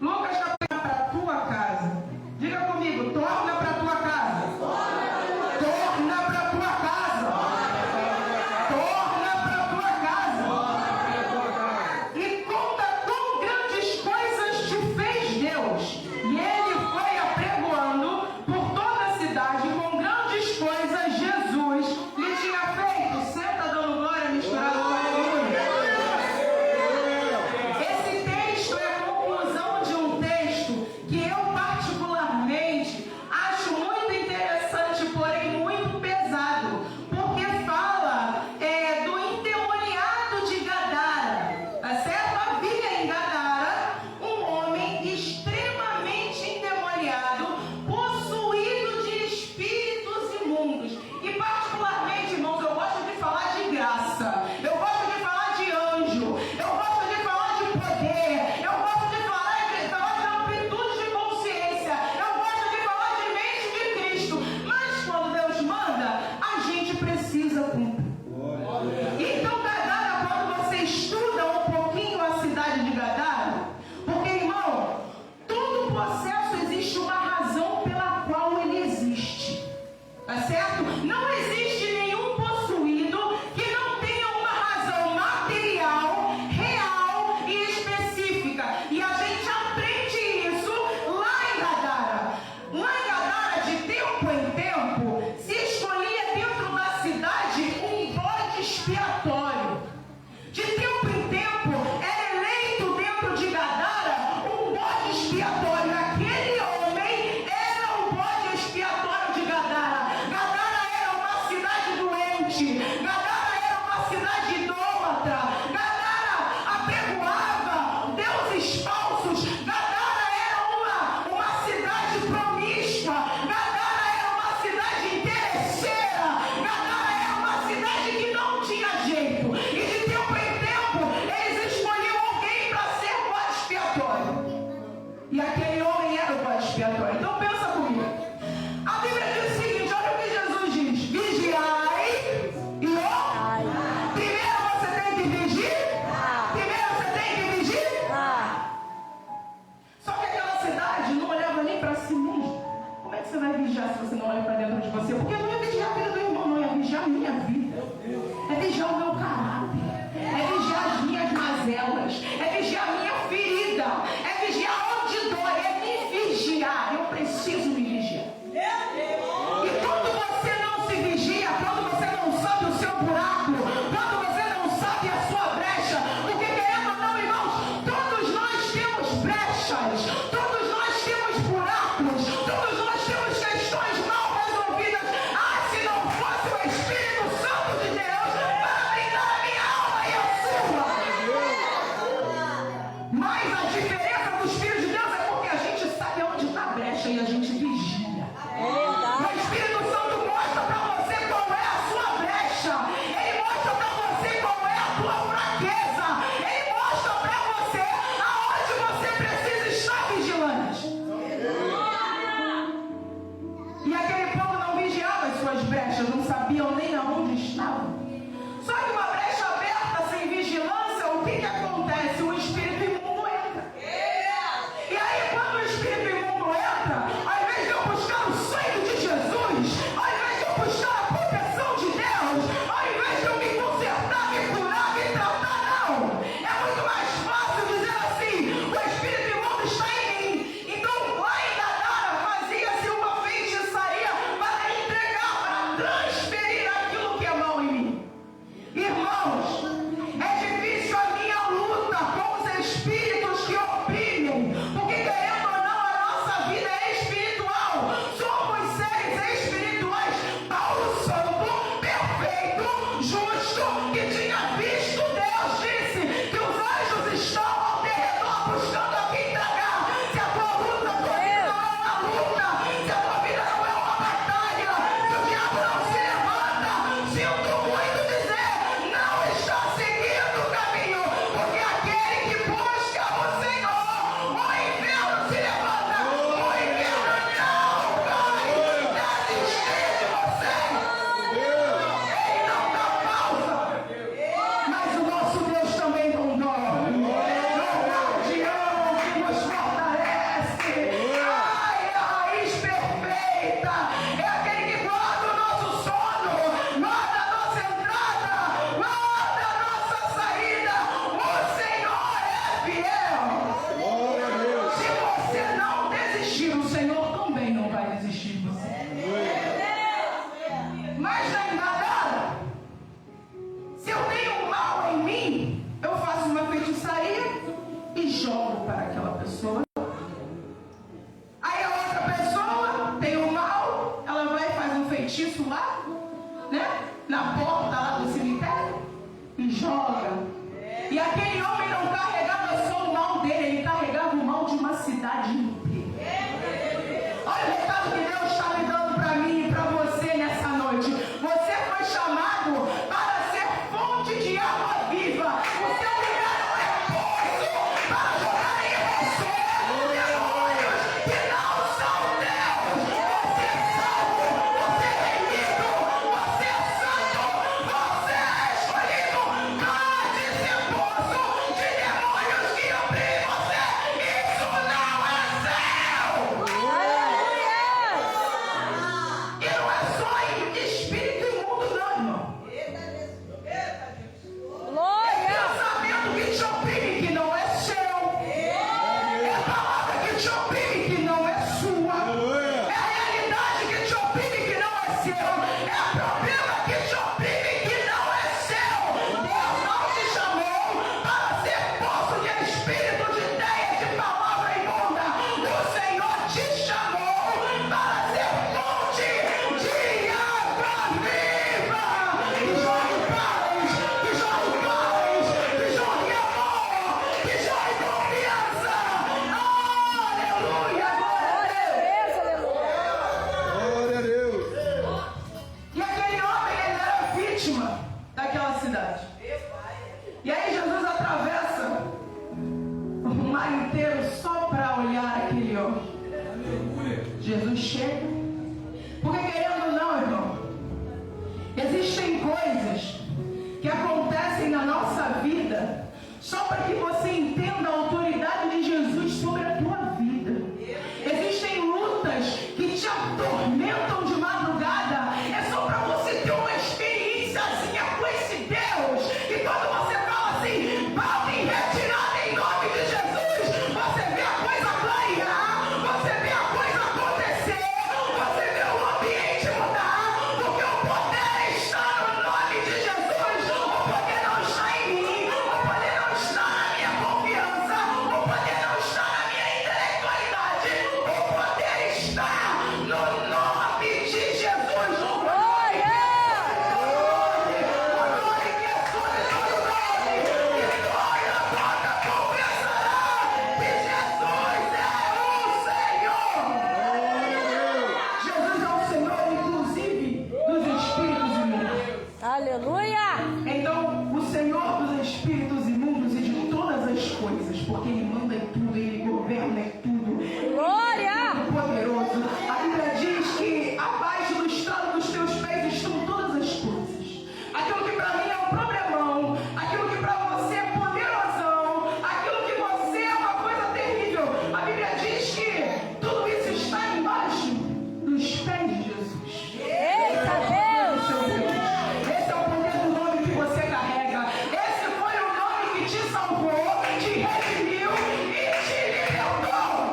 Lucas capítulo para a tua casa. Diga comigo, torna para a tua casa. Torna para a tua casa. Torna para a tua casa. E conta quão grandes coisas te fez Deus. E ele foi apregoando por toda a cidade com grandes coisas Jesus lhe tinha feito. Senta dando glória misturado com aleluia. Esse texto é a conclusão de um texto que eu particularmente acho muito interessante, porém muito pesado, porque fala do endemoniado de Gadara, tá certo? Havia em Gadara um homem extremamente endemoniado, possuído de espíritos imundos. E particularmente, irmãos, eu gosto de falar de graça, eu gosto de falar de anjo, eu gosto de falar de poder, eu gosto de falar de amplitude de consciência, eu gosto de falar de mente de Cristo. Mas quando Deus manda, a gente precisa cumprir. Então, Gadara, quando você estuda um pouquinho a cidade de Gadara, porque, irmão, todo processo existe uma razão pela qual ele existe, tá certo? Não existe nenhum possuído que não tenha uma razão material, real e específica. E a gente aprende isso lá em Gadara. Lá em Gadara, de tempo em tempo, se escolhia dentro da cidade um bode expiatório. De tempo em tempo, era eleito dentro de Gadara um bode expiatório. Aquele homem era o bode expiatório de Gadara. Gadara era uma cidade doente. Gadara era uma cidade idólatra. Gadara apregoava deuses falsos. Gadara era uma cidade promíscua. Gadara era uma cidade interesseira. Gadara era uma cidade que não tinha jeito. E de tempo em tempo, eles escolhiam alguém para ser bode expiatório. E aquele homem era o bode expiatório. Então pensa comigo. A Bíblia diz o seguinte, olha o que Jesus diz: vigiai e orai. Primeiro você tem que vigiar. Primeiro você tem que vigiar. Só que aquela cidade não olhava nem para si mesmo. Como é que você vai vigiar se você não olha para dentro de você? Porque não ia vigiar a vida do irmão, não ia vigiar a minha vida. É vigiar o meu caráter. É vigiar as minhas mazelas. É vigiar a minha ferida. É vigiar onde dói. É me vigiar. Eu preciso me vigiar. E quando você não se vigia, quando você não sabe o seu buraco, quando você não sabe a sua brecha, porque querendo ou não, irmãos, todos nós temos brechas, todos nós temos buracos, todos nós temos questões mal resolvidas. Ah, se não fosse o Espírito Santo de Deus para brindar a minha alma e a sua. Mas a diferença do Espírito de Deus é porque a gente sabe onde está a brecha e a gente vigia. O Espírito Santo mostra para você qual é a sua brecha. Ele mostra para você qual é a tua fraqueza. Ele mostra para você aonde você precisa estar vigilante. E aquele povo não vigiava as suas brechas, não sabiam nem aonde estavam. Só que uma brecha aberta sem vigilância, o que acontece? O espírito imundo entra. E aí quando o espírito imundo entra, ao invés de eu buscar o sangue de Jesus, ao invés de eu buscar a proteção de Deus, ao invés de eu me consertar, me curar, me tratar, não. É muito mais fácil dizer assim: o espírito imundo está em mim. Então lá em Gadara fazia-se uma feitiçaria para entregar, para transferir aquilo que é mal em mim. Irmãos, é difícil a minha luta com os espíritos que oprimem, porque querendo ou não, a nossa vida é espiritual. Somos seres espirituais. Paulo santo, perfeito, justo, que tinha visto Deus, disse que os anjos estão ao derredor buscando a quem tragar. Se a tua luta, a tua vida não é uma luta, se a tua vida não é uma batalha, se o diabo não se levanta, sinto muito dizer, não está seguindo o caminho, porque aquele que busca o Senhor, o inferno se levanta, o inferno não vai desistir de você. Ele não dá pausa, mas o nosso Deus também não dorme. É o guardião que nos jogo para aquela pessoa. Aí a outra pessoa tem o mal, ela vai e faz um feitiço lá, né? Na porta lá do cemitério e joga. E aquele homem não carregava só o mal dele, ele carregava o mal de uma cidade inteira. Olha o recado que Deus está me dando para mim e para você nessa noite. Você foi chamado para ser fonte de água viva. O seu lugar não é poço para jogar em você demônios que não são Deus. Você é salvo, você é remido, você é santo, você é escolhido. Pode ser poço de demônios que oprimem você. Isso não é céu. E não é só em espírito imundo, não, irmão. Pensamento que te oprime, que não é seu. É palavra que te oprime, que não é sua. É realidade que te oprime, que não é seu. É problema que te oprime, que não é seu. Deus não te chamou para ser poço de espírito, de ideia, de palavra imunda. O Senhor te chamou para ser fonte de água viva. Que jorre paz, que jorre paz, que jorre amor, que jorre confiança. Aleluia, glória a Deus. Glória a Deus. E aquele homem, ele era vítima daquela cidade. E aí Jesus atravessa o mar inteiro só para olhar aquele homem. Jesus chega. Porque querendo ou não, irmão, existem coisas que acontecem na nossa vida só para que você entenda a autoridade de Jesus sobre a tua vida. Existem lutas que te atormentam de madrugada. É só para você ter uma experiênciazinha com esse Deus. Que quando você fala assim, bate em retirada em nome de Jesus, você vê a coisa clarear, você vê a coisa acontecer, você vê o ambiente mudar, porque o poder está no nome de Jesus. O poder não está em mim, o poder não está na minha confiança, o poder não está na minha intelectualidade, o poder está no nome de Jesus. O nome que é sobre todo nome, e toda boca confessará que Jesus é o Senhor. Jesus é o Senhor, inclusive, dos espíritos imundos. Aleluia! Então, o Senhor dos espíritos imundos e de todas as coisas, porque Ele manda em tudo, Ele governa em tudo. Glória! Ele é poderoso. A Bíblia diz que abaixo do estrado dos teus pés estão todas as coisas. Aquilo que para mim é um problemão, aquilo que para você é poderosão, aquilo que você é uma coisa terrível. A Bíblia diz que tudo isso está embaixo dos pés de Jesus. Eita Deus! Esse é o poder do nome que você carrega. Esse foi o nome que te salvou, te redimiu e te libertou.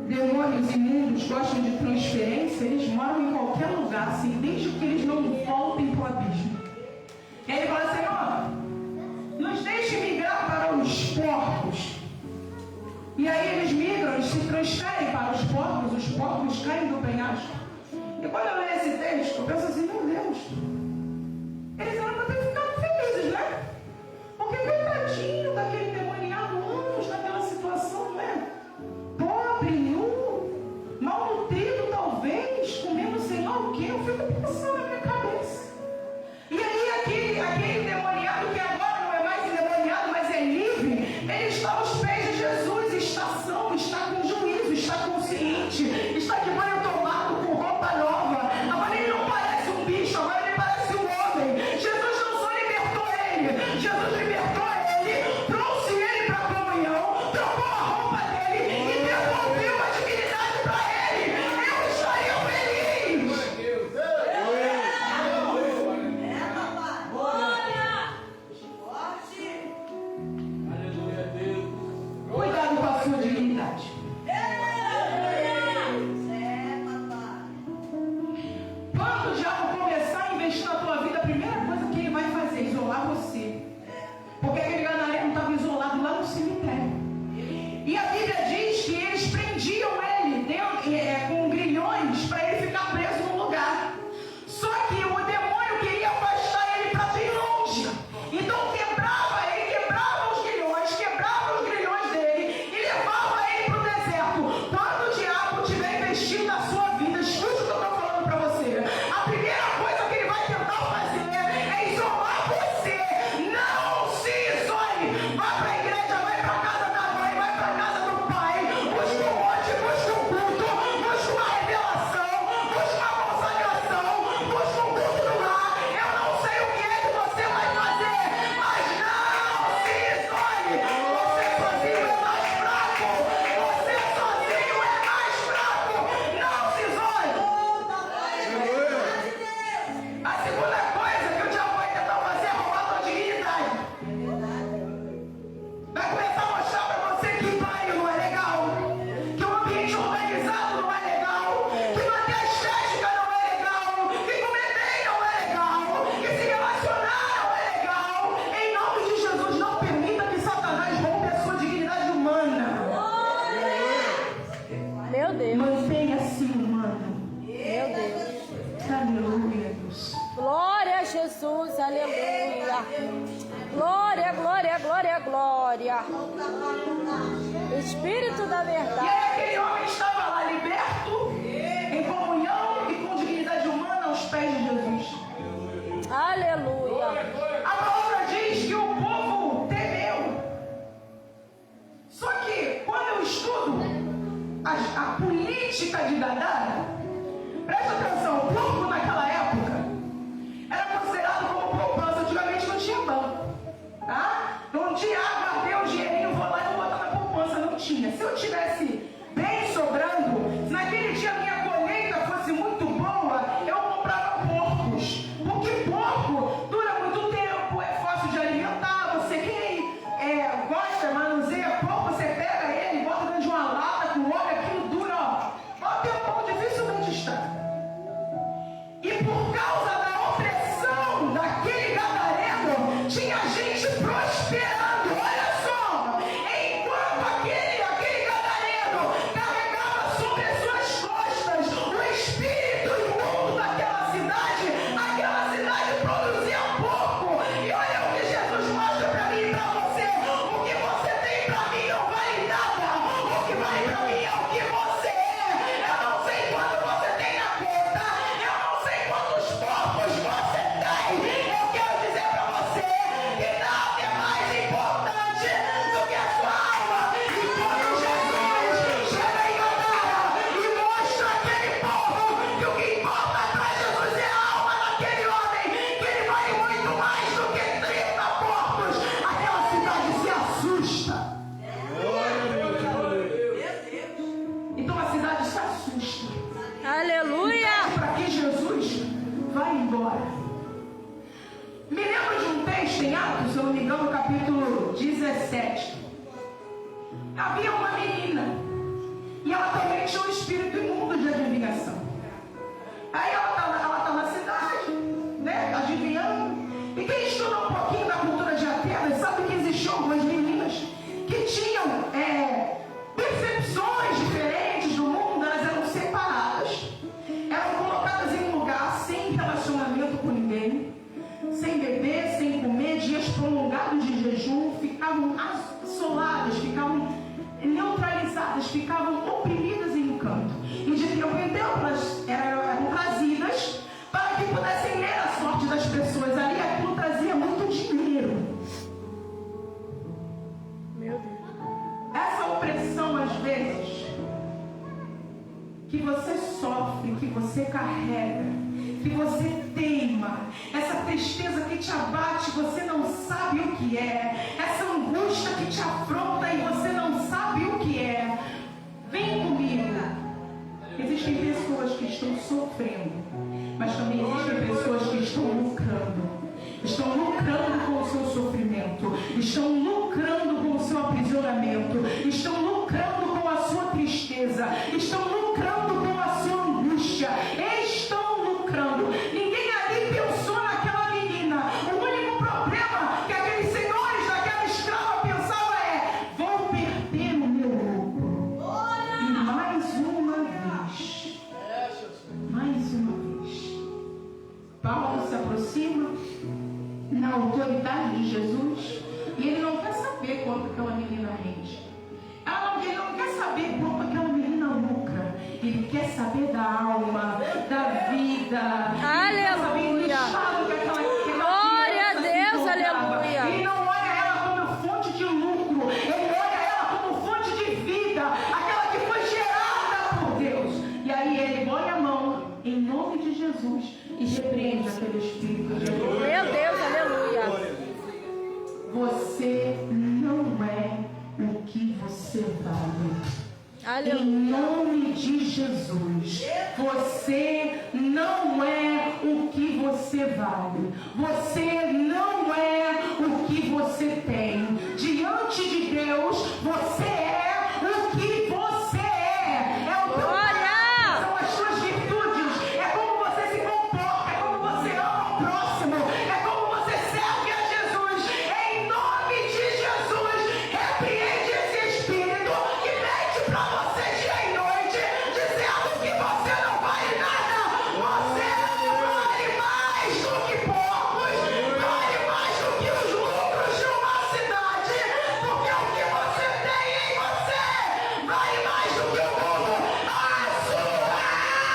demônios imundos gostam de transferência, eles moram em qualquer lugar, assim, desde que eles não voltem para o abismo. E aí ele fala, Senhor, nos deixe migrar para os porcos. E aí eles migram, eles se transferem para os porcos caem do penhasco. E quando eu leio esse texto, eu penso assim, meu Deus, eles eram para ter ficado felizes, né? Porque coitadinho daquele demoniado, anos naquela situação, né? Pobre, nu, malnutrido talvez, comendo sei lá o quê. Eu fico pensando na minha cabeça. E aí aquele demoniado, que agora não é mais endemoniado, mas é livre, ele está aos pés de Jesus, está são, está com juízo, está consciente, está de banho tomado, com roupa nova. Agora ele não parece um bicho, agora ele parece um homem. Jesus não só libertou ele, Jesus libertou ele, trouxe ele para a comunhão, trocou a roupa dele e devolveu a dignidade para ele. Eu estaria feliz. Cuidado com a sua dignidade. Quando o diabo começar a investir na tua vida, a primeira coisa que ele vai fazer é isolar você. Porque aquele gadareno estava isolado lá no cemitério. E a Bíblia diz que eles prendiam ele com grilhões para ele ficar preso num lugar. Só que o demônio queria afastar ele para bem longe. Então quebrava os grilhões dele e levava ele para o deserto. Quando o diabo tiver investido na sua vida, escute o que eu estou falando para você. A primeira coisa que ele vai tentar fazer é isolar você. Não se isole. Vai para a igreja, vai para a casa da mãe, vai para a casa do pai. Busca um monte, busca um culto, busca uma revelação, busca uma consagração, busca um culto no lar. Eu não sei o que é que você vai fazer, mas não se isole. Você sozinho é mais fraco. Você sozinho é mais fraco. Não se isole. A segunda coisa que o diabo vai tentar fazer é roubar a tua dignidade. Vai começar a mostrar para você que banho não é legal, que o ambiente organizado não é legal, que manter a estética não é legal, que comer bem não é legal, que se relacionar não é legal. Em nome de Jesus, não permita que Satanás roube a sua dignidade humana. Meu Deus. Mantenha-se humano. Meu Deus. Aleluia, Deus. Glória a Jesus. Aleluia. Glória, glória, glória, glória. Espírito da E verdade. aí aquele homem estava lá liberto, em comunhão e com dignidade humana aos pés de Jesus. Aleluia. A palavra diz que o povo temeu. Só que quando eu estudo a política de Gadara, presta atenção, o porco naquela época era considerado como poupança. Antigamente não tinha banco, tá? Não tinha, guardei o dinheirinho, vou lá e vou botar na poupança. Não tinha. Se eu tivesse bem sobrando, se naquele dia a minha colheita fosse muito boa, eu comprava porcos. Porque porco dura muito tempo, é fácil de alimentar. Você quem gosta, manuseia porco, você pega ele, bota dentro de uma lata com óleo, aquilo dura, ó tempão, dificilmente está. E por causa da opressão daquele gadareno, tinha gente prosperando. Olha só, enquanto aquele gadareno carregava sobre as suas costas o espírito imundo daquela cidade produzia pouco. E olha o que Jesus mostra para mim e para você. O que você tem para mim não vale nada. O que vale para mim é o que você é. Eu não sei quanto você tem na conta. Eu não sei quantos porcos você tem. Eu quero dizer para você que nada é mais importante do que a sua alma. E quando Jesus chega em Gadara e mostra aquele povo que o que importa para Jesus é a alma daquele homem, que ele vale muito mais do que 30 porcos, aquela cidade se assusta. Então a cidade se assusta. Aleluia. Para que Jesus vá embora. Me lembro de um texto em Atos, se eu não me engano, capítulo 17. Havia uma menina e ela também ficavam oprimidas em um canto. E de tempo em tempo elas eram trazidas para que pudessem ler a sorte das pessoas. Ali aquilo trazia muito dinheiro. Meu Deus. Essa opressão, às vezes, que você sofre, que você carrega, que você teima, essa tristeza que te abate, você não sabe o que é, essa angústia que te afronta e você não sabe o que é. Vem comigo. Existem pessoas que estão sofrendo, mas também existem pessoas que estão lucrando. Estão lucrando com o seu sofrimento, estão lucrando com o seu aprisionamento, estão lucrando com a sua tristeza, estão lucrando com a sua angústia, estão lucrando. Ninguém ali pensou naquela menina. O único problema que aqueles senhores daquela escrava pensavam é: vou perder o meu lucro. E mais uma vez, Paulo se aproxima na autoridade de Jesus e ele não quer saber quanto aquela menina rende. Ele não quer saber quanto aquela menina lucra. Ele quer saber da alma, da vida. Aleluia. Glória a Deus, aleluia. Ele não olha ela como fonte de lucro, ele olha ela como fonte de vida, aquela que foi gerada por Deus. E aí ele põe a mão em nome de Jesus e repreende aquele espírito de Deus. Meu Deus, aleluia. Você não é o que você vale. Aleluia. Em nome de Jesus, você não é o que você vale. Você não é o que você tem. Diante de Deus, você é o que você é. É o teu caráter, são as suas virtudes. É como você se comporta, é como você ama o próximo, é como você serve a Jesus. Em nome de Jesus, repreende esse espírito que mente para você dia e noite, dizendo que você não vale nada. Você vale mais do que porcos, vale mais do que os lucros de uma cidade, porque o que você tem em você vale mais do que o mundo. A sua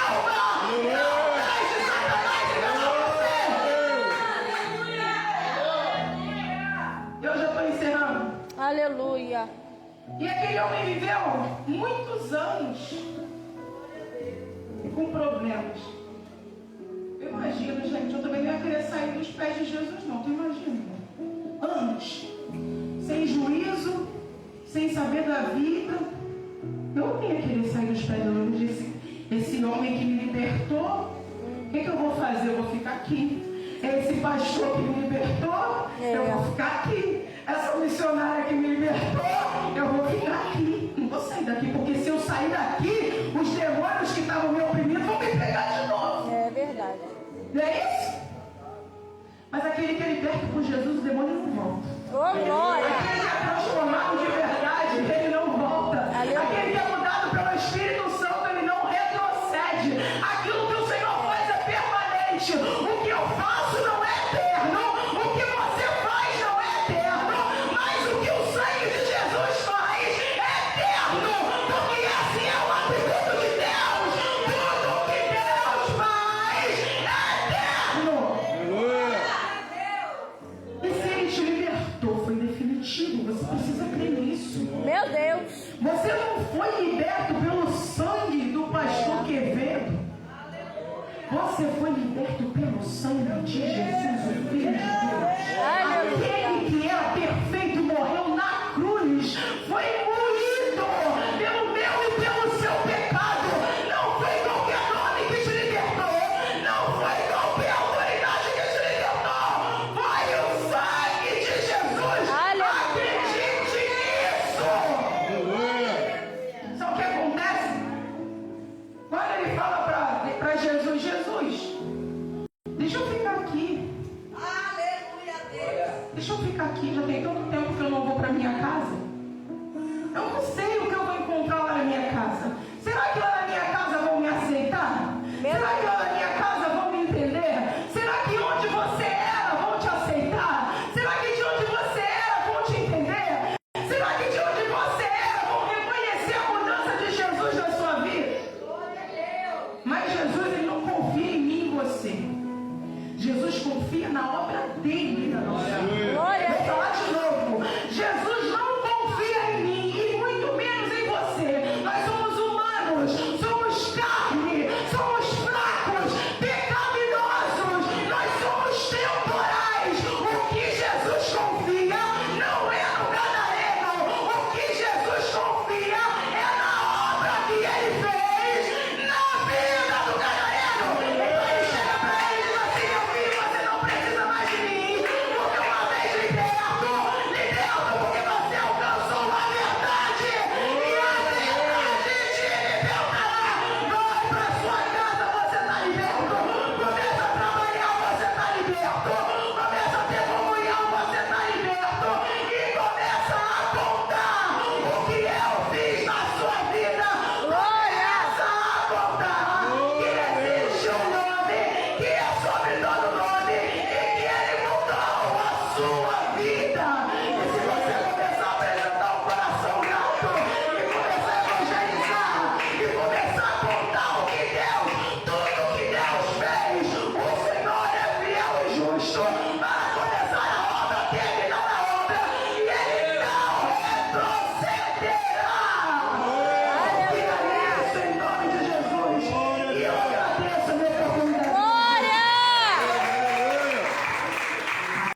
alma não traz de Satanás engana você. Eu já estou encerrando. Aleluia. E aquele homem viveu muitos anos com problemas. Eu imagino, gente, eu também não ia querer sair dos pés de Jesus, não. Tu imagina? Anos. Sem juízo, sem saber da vida. Eu não ia querer sair dos pés de Jesus. Eu disse: esse homem que me libertou, o que eu vou fazer? Eu vou ficar aqui. Esse pastor que me libertou, eu vou ficar aqui. Essa missionária que me libertou, eu vou ficar aqui. Não vou sair daqui, porque se eu sair daqui, os demônios que estavam me oprimindo vão me pegar de novo. É verdade. Não é isso? Mas aquele que é liberto por Jesus, o demônio não volta. Ô, glória. Aquele que é transformado de verdade, ele não volta. Aleluia. Aquele que é mudado pelo Espírito Santo, ele não retrocede. Aquilo que o Senhor faz é permanente. O que eu faço não é eterno. O que você faz não é eterno. Mas o que o sangue de Jesus faz é eterno. Porque assim é o atributo de Deus. Tudo que Deus faz é eterno. E se ele te libertou, foi definitivo. Você precisa crer nisso. Meu Deus. Você não foi liberto pelo sangue do pastor Quevedo. Você foi liberto pelo sangue de Jesus, o Filho de Deus. Aleluia. Aquele